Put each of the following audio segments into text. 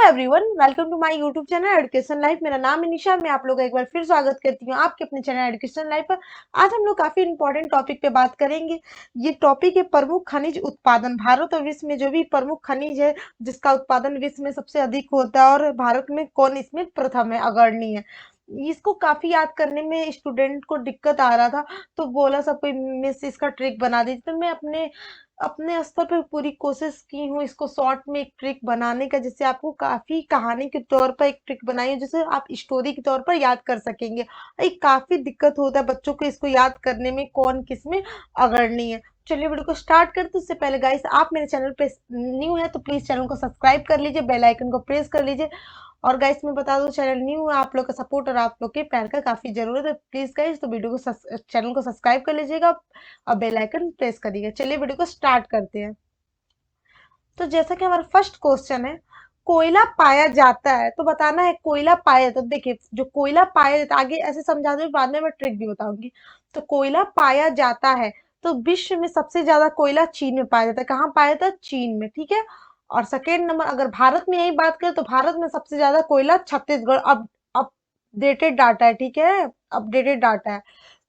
Everyone, welcome to my YouTube channel education life. मेरा नाम है निशा। मैं आप लोग का एक बार फिर स्वागत करती हूँ आपके अपने चैनल एजुकेशन लाइफ पर। आज हम लोग काफी इंपॉर्टेंट टॉपिक पे बात करेंगे। ये टॉपिक है प्रमुख खनिज उत्पादन। भारत और विश्व में जो भी प्रमुख खनिज है जिसका उत्पादन विश्व में सबसे अधिक होता है, और भारत में कौन इसमें प्रथम है, अग्रणी है। इसको काफी याद करने में स्टूडेंट को दिक्कत आ रहा था, तो बोला सब कोई मिस इसका ट्रिक बना दीजिए। तो मैं अपने अपने स्तर पे पूरी कोशिश की हूँ इसको शॉर्ट में एक ट्रिक बनाने का, जिससे आपको काफी कहानी के तौर पर एक ट्रिक बनाई है, जिसे आप स्टोरी के तौर पर याद कर सकेंगे। एक काफी दिक्कत होता है बच्चों को इसको याद करने में, कौन किस में अग्रणी है। चलिए वीडियो को स्टार्ट करते। उससे पहले गाइस, आप मेरे चैनल पे न्यू है तो प्लीज चैनल को सब्सक्राइब कर लीजिए, बेल आइकन को प्रेस कर लीजिए। और गाइस मैं बता दूं, चैनल न्यू है, आप लोग का सपोर्ट और आप लोग के प्यार का काफी जरूरत है। प्लीज गाइस तो वीडियो को चैनल को सब्सक्राइब कर लीजिएगा और बेल आइकन प्रेस करिएगा। चलिए वीडियो को स्टार्ट करते हैं। तो जैसा कि हमारा फर्स्ट क्वेश्चन है, कोयला पाया जाता है, तो बताना है कोयला पाया। तो देखिए, जो कोयला पाया जाता है, आगे ऐसे समझा दूं, बाद में मैं ट्रिक भी बताऊंगी। तो कोयला पाया जाता है, तो विश्व में सबसे ज्यादा कोयला चीन में पाया जाता है। कहाँ पाया जाता है? चीन में, ठीक है। और सेकेंड नंबर, अगर भारत में यही बात करें तो भारत में सबसे ज्यादा कोयला छत्तीसगढ़। अब अपडेटेड डाटा है, ठीक है, अपडेटेड डाटा है।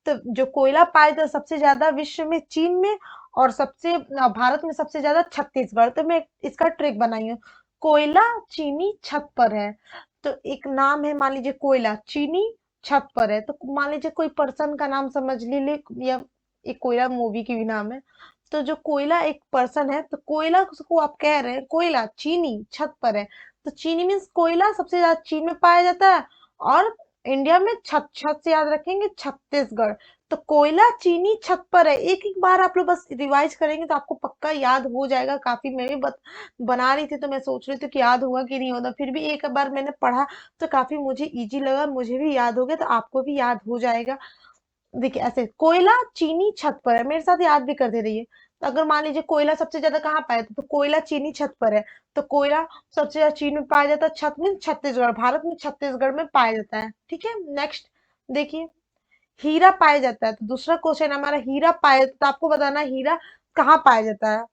तो जो कोयला पाया जाता है सबसे ज्यादा विश्व में चीन में, और सबसे भारत में सबसे ज्यादा छत्तीसगढ़। तो मैं इसका ट्रिक बनाई हूँ, कोयला चीनी छत पर है। तो एक नाम है, मान लीजिए कोयला चीनी छत पर है, तो मान लीजिए कोई पर्सन का नाम समझ लीजिए, या एक कोयला मूवी की भी नाम है। तो जो कोयला एक पर्सन है, तो कोयला को आप कह रहे हैं कोयला चीनी छत पर है। तो चीनी मीन्स कोयला सबसे ज्यादा चीन में पाया जाता है, और इंडिया में छत, छत से याद रखेंगे छत्तीसगढ़। तो कोयला चीनी छत पर है। एक एक बार आप लोग बस रिवाइज करेंगे तो आपको पक्का याद हो जाएगा। काफी मैं भी बना रही थी तो मैं सोच रही थी कि याद होगा कि नहीं होगा, फिर भी एक बार मैंने पढ़ा तो काफी मुझे इजी लगा, मुझे भी याद हो गया, तो आपको भी याद हो जाएगा। देखिए ऐसे, कोयला चीनी छत पर है, मेरे साथ याद भी करते रहिए। तो अगर मान लीजिए कोयला सबसे ज्यादा कहाँ पाया जाता है, तो कोयला चीनी छत पर है। तो कोयला सबसे ज्यादा चीन में पाया जाता है, छत में छत्तीसगढ़, भारत में छत्तीसगढ़ में पाया जाता है, ठीक है। नेक्स्ट देखिए, हीरा पाया जाता है। तो दूसरा क्वेश्चन हमारा, हीरा पाया जाता है, तो आपको बताना है हीरा कहाँ पाया जाता है।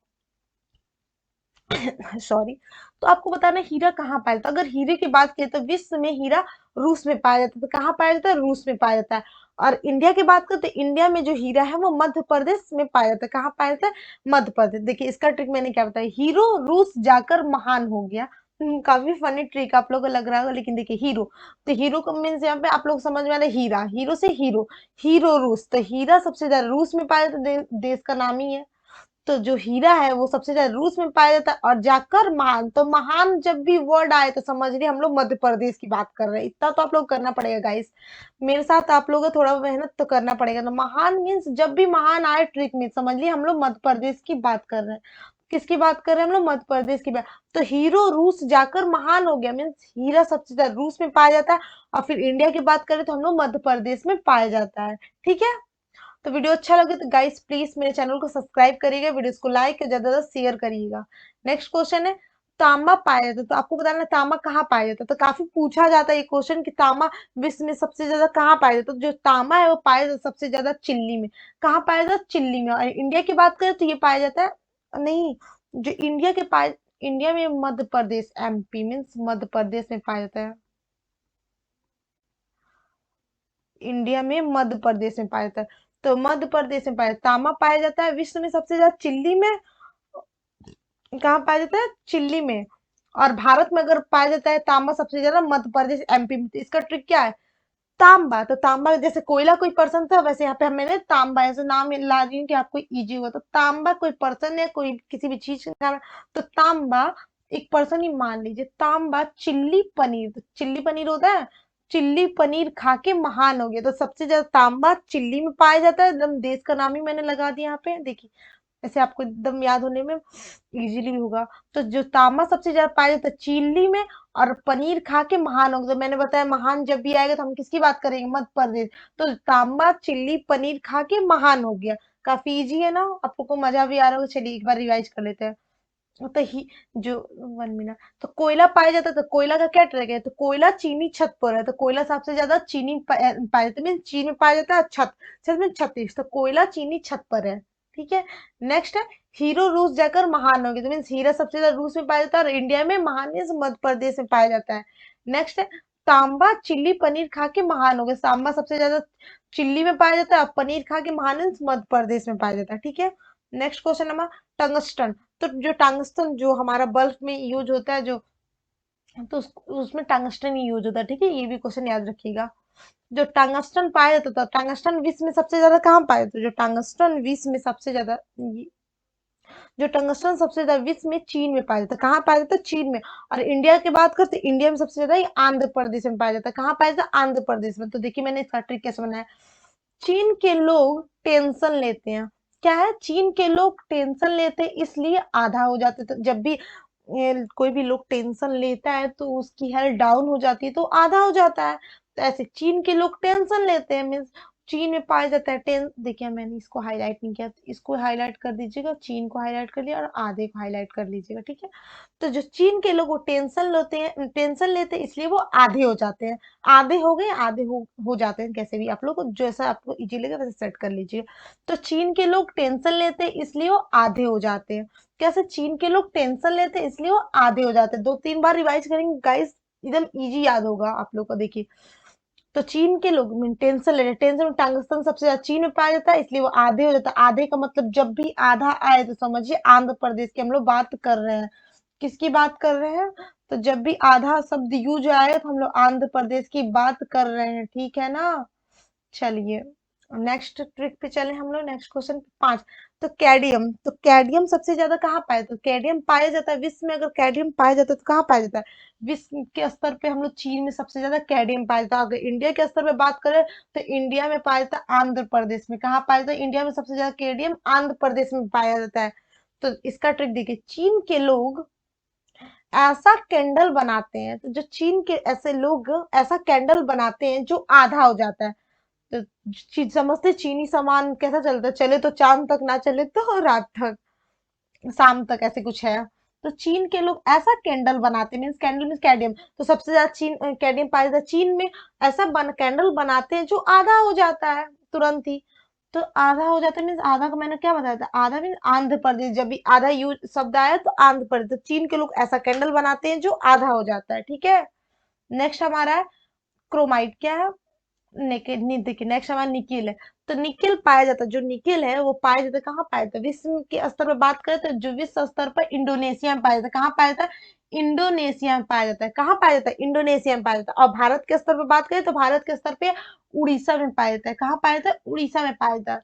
सॉरी। तो आपको बताना है हीरा कहाँ पाया जाता है। अगर हीरे की बात करें तो विश्व में हीरा रूस में पाया जाता है। तो कहाँ पाया जाता है? रूस में पाया जाता है। और इंडिया की बात करें तो इंडिया में जो हीरा है वो मध्य प्रदेश में पाया जाता है। कहाँ पाया जाता है? मध्य प्रदेश। देखिए इसका ट्रिक मैंने क्या बताया, हीरो रूस जाकर महान हो गया। काफी फनी ट्रिक आप लोगों को लग रहा होगा, लेकिन देखिए हीरो, तो हीरो को मीन्स यहाँ पे आप लोग समझ में आ रहा है, हीरा, हीरो से हीरो, हीरो रूस। तो हीरा सबसे ज्यादा रूस में पाया जाता है, देश का नाम ही है। तो जो हीरा है वो सबसे ज्यादा रूस में पाया जाता है। और जाकर महान, तो महान जब भी वर्ड आए तो समझ लिया हम लोग मध्य प्रदेश की बात कर रहे हैं। इतना तो आप लोग करना पड़ेगा गाइस, मेरे साथ आप लोगों को थोड़ा मेहनत तो करना पड़ेगा। तो महान मीन्स जब भी महान आए ट्रिक में समझ लिया हम लोग मध्य प्रदेश की बात कर रहे हैं। किसकी बात कर रहे हैं हम लोग? मध्य प्रदेश की बात। तो हीरो रूस जाकर महान हो गया, मीन्स हीरा सबसे ज्यादा रूस में पाया जाता है। और फिर इंडिया की बात करें तो हम लोग मध्य प्रदेश में पाया जाता है, ठीक है। तो वीडियो अच्छा लगे तो गाइस प्लीज मेरे चैनल को सब्सक्राइब करिएगा, वीडियो को लाइक और ज्यादा से ज्यादा शेयर करिएगा। नेक्स्ट क्वेश्चन है, तांबा पाया जाता है। तो आपको बताना है तांबा कहाँ पाया जाता है। तो काफी पूछा जाता है ये क्वेश्चन कि तांबा विश्व में सबसे ज्यादा कहाँ पाया जाता है। तो जो तांबा है वो पाया जाता है सबसे ज्यादा चिल्ली में। कहाँ पाया जाता है? चिल्ली में। और इंडिया की बात करें तो ये पाया जाता है, नहीं, जो इंडिया के पाया, इंडिया में मध्य प्रदेश, एमपी मीन्स मध्य प्रदेश में पाया जाता है। इंडिया में मध्य प्रदेश में पाया जाता है। तो मध्य प्रदेश में पाया तांबा पाया जाता है। विश्व में सबसे ज्यादा चिल्ली में। कहाँ पाया जाता है? चिल्ली में। और भारत में अगर पाया जाता है तांबा सबसे ज्यादा मध्य प्रदेश, एमपी में। तो इसका ट्रिक क्या है? तांबा। तो तांबा जैसे कोयला कोई पर्सन था, वैसे यहाँ पे मैंने तांबा ऐसे नाम ला दी हूँ कि आपको इजी हुआ। तो तांबा कोई पर्सन है, कोई किसी भी चीज का नाम है। तो तांबा एक पर्सन ही मान लीजिए। तांबा चिल्ली पनीर, तो चिल्ली पनीर होता है, चिल्ली पनीर खा के महान हो गया। तो सबसे ज्यादा तांबा चिल्ली में पाया जाता है। एकदम देश का नाम ही मैंने लगा दिया यहाँ पे, देखिए ऐसे आपको एकदम याद होने में इजीली होगा। तो जो तांबा सबसे ज्यादा पाया जाता है चिल्ली में, और पनीर खा के महान हो गए। तो मैंने बताया महान जब भी आएगा तो हम किसकी बात करेंगे? मध्य प्रदेश। तो तांबा चिल्ली पनीर खा के महान हो गया। काफी इजी है ना, आप लोग को मजा भी आ रहा होगा। चलिए एक बार रिवाइज कर लेते हैं। तो ही जो 1 मिनट, तो कोयला पाया जाता है। तो कोयला का क्या ट्रिक है? तो कोयला चीनी छत पर है। तो कोयला सबसे ज्यादा चीनी पाया जाता है, मीन चीन में पाया जाता है। छत, छत में 36। तो कोयला चीनी छत पर है। ठीक है। नेक्स्ट है हीरो रूस जाकर महान हो गया, तो मीन्स हीरा सबसे ज्यादा रूस में पाया जाता है और इंडिया में महान मीन्स मध्य प्रदेश में पाया जाता है। नेक्स्ट है सांबा चिल्ली पनीर खा के महान हो गया, सांबा सबसे ज्यादा चिल्ली में पाया जाता है और पनीर खा के महान मीन्स मध्य प्रदेश में पाया जाता है, ठीक है। नेक्स्ट क्वेश्चन नंबर टंगस्टन, तो जो टंगस्टन जो हमारा बल्ब में यूज होता है, जो तो उसमें टंगस्टन ही यूज होता है, ठीक है, ये भी क्वेश्चन याद रखिएगा। जो टंगस्टन पाया जाता था, टंगस्टन विश्व में सबसे ज्यादा कहाँ पाया जाता है, जो टंगस्टन विश्व में सबसे ज्यादा जो टंगस्टन सबसे ज्यादा विश्व में चीन में पाया जाता है, कहाँ पाया जाता है, चीन में। और इंडिया की बात करते हैं, इंडिया में सबसे ज्यादा ये आंध्र प्रदेश में पाया जाता है, कहाँ पाया जाता है, आंध्र प्रदेश में। तो देखिए मैंने इसका ट्रिक कैसे बनाया। चीन के लोग टेंशन लेते हैं, क्या है, चीन के लोग टेंशन लेते हैं इसलिए आधा हो जाते, तो जब भी कोई भी लोग टेंशन लेता है तो उसकी हेल्थ डाउन हो जाती है तो आधा हो जाता है। तो ऐसे चीन के लोग टेंशन लेते हैं मीन्स चीन में पाया जाता है देखिए मैंने इसको हाईलाइट नहीं किया, तो इसको हाईलाइट कर दीजिएगा, चीन को हाईलाइट कर लिया और आधे को हाईलाइट कर लीजिएगा, ठीक है। तो जो चीन के लोग वो टेंशन लेते हैं इसलिए वो आधे हो जाते हैं, आधे हो गए, आधे हो जाते हैं, कैसे भी आप लोग जैसा आपको इजी लगे वैसे सेट कर लीजिए। तो चीन के लोग टेंशन लेते हैं इसलिए वो आधे हो जाते हैं, कैसे, चीन के लोग टेंशन लेते हैं इसलिए वो आधे हो जाते हैं। 2-3 बार रिवाइज करेंगे गाइस, एकदम इजी याद होगा आप लोग को। देखिए तो चीन के लोग टेंशन ले रहे, टेंशन में टंगस्टन सबसे ज्यादा चीन में पाया जाता है इसलिए वो आधे हो जाता है। आधे का मतलब जब भी आधा आए तो समझिए आंध्र प्रदेश की हम लोग बात कर रहे हैं, किसकी बात कर रहे हैं, तो जब भी आधा शब्द यूज आए तो हम लोग आंध्र प्रदेश की बात कर रहे हैं, ठीक है ना। चलिए नेक्स्ट ट्रिक पे चले हम लोग, नेक्स्ट क्वेश्चन 5। तो कैडियम, तो कैडियम सबसे ज्यादा कहाँ पाया जाता है, कैडियम पाया जाता है विश्व में, अगर कैडियम पाया जाता है तो कहाँ पाया जाता है, विश्व के स्तर पे हम लोग चीन में सबसे ज्यादा कैडियम पाया जाता है। अगर इंडिया के स्तर पे बात करें तो इंडिया में पाया जाता है आंध्र प्रदेश में, कहाँ पाया जाता है, इंडिया में सबसे ज्यादा कैडियम आंध्र प्रदेश में पाया जाता है। तो इसका ट्रिक देखिए, चीन के लोग ऐसा कैंडल बनाते हैं, तो जो चीन के ऐसे लोग ऐसा कैंडल बनाते हैं जो आधा हो जाता है। तो चीज समझते, चीनी सामान कैसा चलता है, चले तो चांद तक, ना चले तो रात तक, शाम तक, ऐसे कुछ है। तो चीन के लोग ऐसा कैंडल बनाते हैं, मीन्स कैंडल मीन्स कैडियम, तो सबसे ज्यादा चीन कैडियम पाया जाता है चीन में। ऐसा कैंडल बनाते हैं जो आधा हो जाता है तुरंत ही। तो आधा हो जाता है मीन्स आधा का मैंने क्या बताया था, आधा मीन्स आंध्र प्रदेश, जब भी आधा यूज शब्द आया तो आंध्र प्रदेश, तो चीन के लोग ऐसा कैंडल बनाते हैं जो आधा हो जाता है, ठीक है। नेक्स्ट हमारा है क्रोमाइट, क्या है, देखिए नेक्स्ट हमारा निकिल है। तो निकिल पाया जाता है, जो निकिल है वो पाया जाता है, कहाँ पाया जाता है, विश्व के स्तर पर बात करें तो जो विश्व स्तर पर इंडोनेशिया में पाया जाता है, कहाँ पाया जाता है, इंडोनेशिया में पाया जाता है, कहाँ पाया जाता है, इंडोनेशिया में पाया जाता है। और भारत के स्तर पर बात करें तो भारत के स्तर पे उड़ीसा में पाया जाता है, कहाँ पाया जाता है, उड़ीसा में पाया जाता है,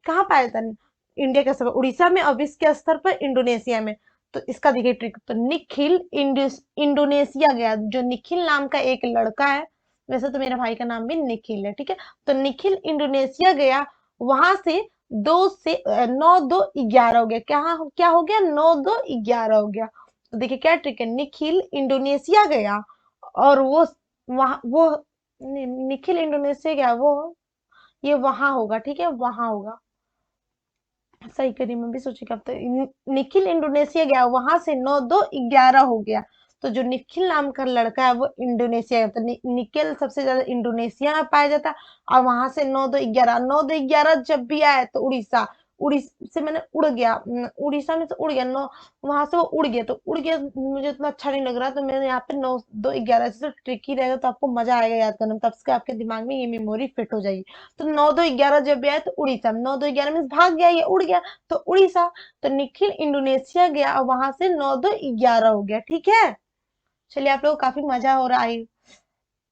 कहाँ पाया जाता है, इंडिया के स्तर पर उड़ीसा में और विश्व के स्तर पर इंडोनेशिया में। तो इसका देखिए ट्रिक, तो निखिल इंडोनेशिया गया, जो निखिल नाम का एक लड़का है, वैसे तो मेरे भाई का नाम भी निखिल है, ठीक है। तो निखिल इंडोनेशिया गया, वहां से 9-2-11 हो गया, क्या हो गया, 9-2-11 हो गया। तो देखिए क्या ट्रिक है, निखिल इंडोनेशिया गया और वो वहां वो निखिल इंडोनेशिया गया, वो ये वहां होगा, ठीक है, वहां होगा, सही करी, मैं भी सोची कब तक, निखिल इंडोनेशिया गया, वहां से 9-2-11 हो गया। तो जो निखिल नाम का लड़का है वो इंडोनेशिया है, तो निखिल सबसे ज्यादा इंडोनेशिया में पाया जाता है। और वहां से 9-2-11 जब भी आया तो उड़ीसा, उड़ीसा से मैंने उड़ गया, उड़ीसा में से उड़ गया, नौ वहां से वो उड़ गया, तो उड़ गया मुझे इतना अच्छा नहीं लग रहा, तो मैंने यहाँ पे 9-2-11 से ट्रिकी रहेगा तो आपको मजा आएगा याद करने में, तब से आपके दिमाग में ये मेमोरी फिट हो जाएगी। तो 9-2-11 जब भी आया तो उड़ीसा, 9-2-11 मीन्स भाग गया, ये उड़ गया तो उड़ीसा। तो निखिल इंडोनेशिया गया और वहां से 9-2-11 हो गया, ठीक है। चलिए आप लोग को काफी मजा हो रहा है,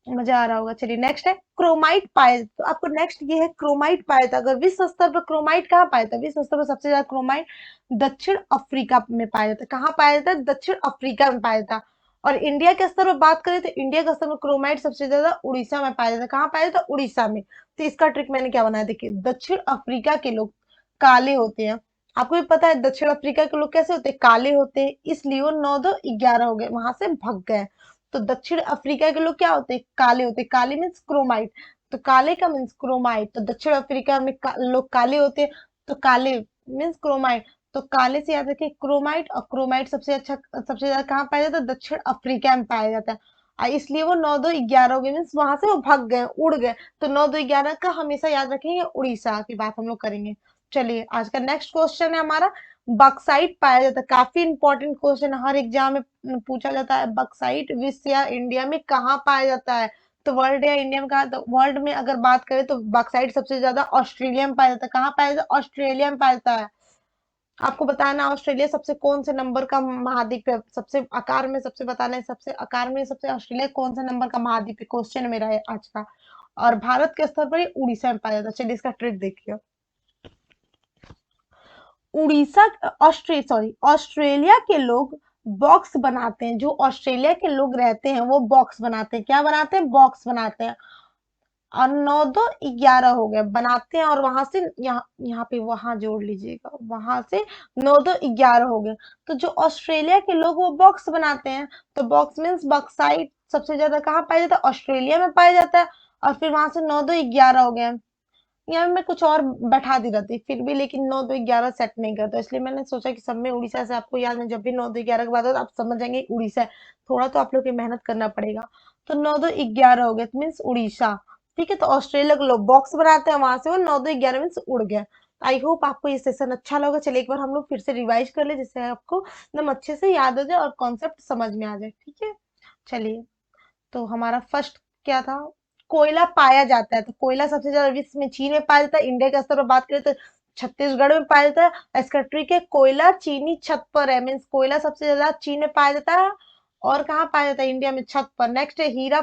मजा आ रहा होगा। चलिए नेक्स्ट है क्रोमाइट पाया, तो आपको नेक्स्ट ये है क्रोमाइट पाया था, अगर विश्व स्तर पर क्रोमाइट कहाँ पाया था, विश्व स्तर पर सबसे ज्यादा क्रोमाइट दक्षिण अफ्रीका में पाया जाता है, कहाँ पाया जाता है, दक्षिण अफ्रीका में पाया जाता। और इंडिया के स्तर पर बात करें तो इंडिया के स्तर पर क्रोमाइट सबसे ज्यादा उड़ीसा में पाया जाता है, कहाँ पाया जाता है, उड़ीसा में। तो इसका ट्रिक मैंने क्या बनाया, देखिए दक्षिण अफ्रीका के लोग काले होते हैं, आपको भी पता है दक्षिण अफ्रीका के लोग कैसे होते हैं, काले होते हैं, इसलिए वो 9-2-11 हो गए, वहां से भग गए। तो दक्षिण अफ्रीका के लोग क्या होते हैं, काले होते हैं, काले मीन्स क्रोमाइट, तो काले का मीन्स क्रोमाइट, तो दक्षिण अफ्रीका में लोग काले होते हैं, तो काले मीन्स क्रोमाइट। तो काले से याद रखिए क्रोमाइट, और क्रोमाइट सबसे ज्यादा कहाँ पाया जाता है, दक्षिण अफ्रीका में पाया जाता है। इसलिए वो 9-2-11 हो गए, मीन्स वहां से वो भग गए, उड़ गए। तो 9-2-11 का हमेशा याद रखेंगे, उड़ीसा की बात हम लोग करेंगे। चलिए आज का नेक्स्ट क्वेश्चन है हमारा, बक्साइट पाया जाता है, काफी इंपॉर्टेंट क्वेश्चन, हर एग्जाम में पूछा जाता है, बक्साइट विश्व या इंडिया में कहाँ पाया जाता है? तो वर्ल्ड या इंडिया में कहा, तो वर्ल्ड में अगर बात करें तो बक्साइट सबसे ज्यादा ऑस्ट्रेलिया में पाया जाता है। कहाँ पाया जाता है? ऑस्ट्रेलिया में पाया जाता है। आपको बताना ऑस्ट्रेलिया सबसे कौन से नंबर का महाद्वीप है, सबसे आकार में सबसे बताना है, सबसे आकार में सबसे ऑस्ट्रेलिया कौन सा नंबर का महाद्वीप है, क्वेश्चन मेरा है आज का। और भारत के स्तर पर ये उड़ीसा में पाया जाता है। चलिए इसका ट्रिक देखिए। उड़ीसा ऑस्ट्रेलिया के लोग बॉक्स बनाते हैं, जो ऑस्ट्रेलिया के लोग रहते हैं वो बॉक्स बनाते हैं। क्या बनाते हैं? बॉक्स बनाते हैं। और 9 2 11 हो गया बनाते हैं, और वहां से यहाँ यहाँ पे वहां जोड़ लीजिएगा, वहां से 9 2 11 हो गया। तो जो ऑस्ट्रेलिया के लोग वो बॉक्स बनाते हैं, तो बॉक्स मीन्स बॉक्साइट सबसे ज्यादा कहाँ पाया जाता है? ऑस्ट्रेलिया में पाया जाता है। और फिर वहां से 9 2 11 हो गया। यहाँ मैं कुछ और बैठा दी रहती फिर भी, लेकिन 9 2 11 सेट नहीं करता, इसलिए मैंने सोचा कि सब में उड़ीसा से आपको याद है, जब भी 9 2 11 की बात हो तो आप समझ जाएंगे उड़ीसा है। थोड़ा तो आप लोग की मेहनत करना पड़ेगा। तो 9 2 11 हो गया मीन्स उड़ीसा। ठीक है, तो ऑस्ट्रेलिया के लोग बॉक्स बनाते हैं, वहां से वो 9 2 11 मीन्स उड़ गया। आई होप आपको ये सेशन अच्छा लगा। चलिए एक बार हम लोग फिर से रिवाइज कर ले, जिससे आपको एकदम अच्छे से याद हो जाए और कॉन्सेप्ट समझ में आ जाए। ठीक है, चलिए। तो हमारा फर्स्ट क्या था? कोयला पाया जाता है, तो कोयला सबसे ज्यादा विश्व में चीन में पाया जाता है। इंडिया के स्तर पर बात करें तो छत्तीसगढ़ में पाया जाता है। इसका ट्रिक है, कोयला चीनी छत पर है, मीन्स कोयला सबसे ज्यादा चीन में पाया जाता है। और कहाँ पाया जाता है? इंडिया में छत पर। नेक्स्ट है हीरा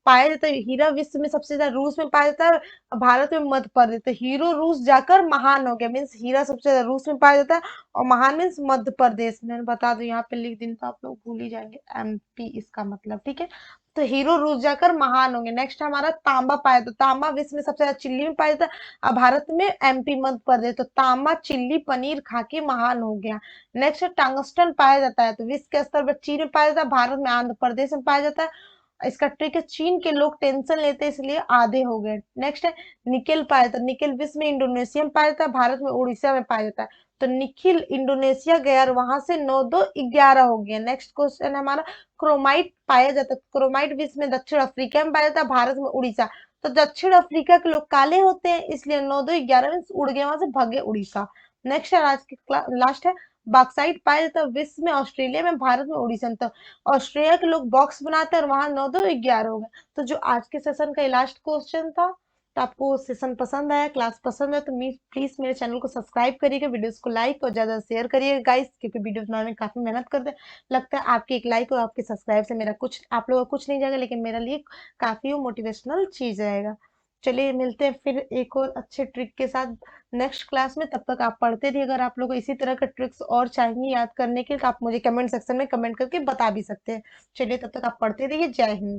पाया जाता है, हीरा विश्व में सबसे ज्यादा रूस में पाया जाता है, भारत में मध्य प्रदेश। तो हीरो रूस जाकर महान हो गया, मीन्स हीरा सबसे ज्यादा रूस में पाया जाता है, और महान मीन्स मध्य प्रदेश। मैंने बता दो, यहाँ पे लिख दिन तो आप लोग भूल ही जाएंगे, एमपी इसका मतलब। ठीक है, तो हीरो रूस जाकर महान होंगे। नेक्स्ट हमारा तांबा पाया, तो तांबा विश्व में सबसे ज्यादा चिल्ली में पाया जाता है, और भारत में एमपी मध्य प्रदेश। तो तांबा चिल्ली पनीर खा के महान हो गया। नेक्स्ट टंगस्टन पाया जाता है, तो विश्व के स्तर पर चीन में पाया जाता है, भारत में आंध्र प्रदेश में पाया जाता है। इसका ट्रिक है, चीन के लोग टेंशन लेते हैं इसलिए आधे हो गए। नेक्स्ट है निकेल पाया जाता है, निकेल विश्व में इंडोनेशिया में पाया जाता है, भारत में उड़ीसा में पाया जाता है। तो निखिल इंडोनेशिया गया और वहां से 9 2 11 हो गया। नेक्स्ट क्वेश्चन है हमारा, क्रोमाइट पाया जाता है, क्रोमाइट विश्व में दक्षिण अफ्रीका में पाया जाता है, भारत में उड़ीसा। तो दक्षिण अफ्रीका के लोग काले होते हैं, इसलिए 9 2 11 में उड़ गए, वहां से भागे उड़ीसा। नेक्स्ट है आज की लास्ट है, बॉक्साइट पाया जाता है विश्व में ऑस्ट्रेलिया में, भारत में उड़ीसा में। तो ऑस्ट्रेलिया के लोग बॉक्स बनाते हैं और वहां 9 2 11 हो गए। तो जो आज के सेशन का लास्ट क्वेश्चन था। तो आपको सेशन पसंद आया, क्लास पसंद है, तो प्लीज मेरे चैनल को सब्सक्राइब करिएगा, वीडियोस को लाइक और ज्यादा शेयर करिएगा गाइस, क्योंकि वीडियोस बनाने में काफी मेहनत करते हैं। लगता है आपके एक लाइक और आपके सब्सक्राइब से मेरा कुछ, आप लोगों का कुछ नहीं जाएगा, लेकिन मेरे लिए काफी मोटिवेशनल चीज रहेगा। चलिए मिलते हैं फिर एक और अच्छे ट्रिक के साथ नेक्स्ट क्लास में। तब तक आप पढ़ते रहिए। अगर आप लोगों को इसी तरह का ट्रिक्स और चाहिए याद करने के, तो आप मुझे कमेंट सेक्शन में कमेंट करके बता भी सकते हैं। चलिए तब तक आप पढ़ते रहिए। जय हिंद।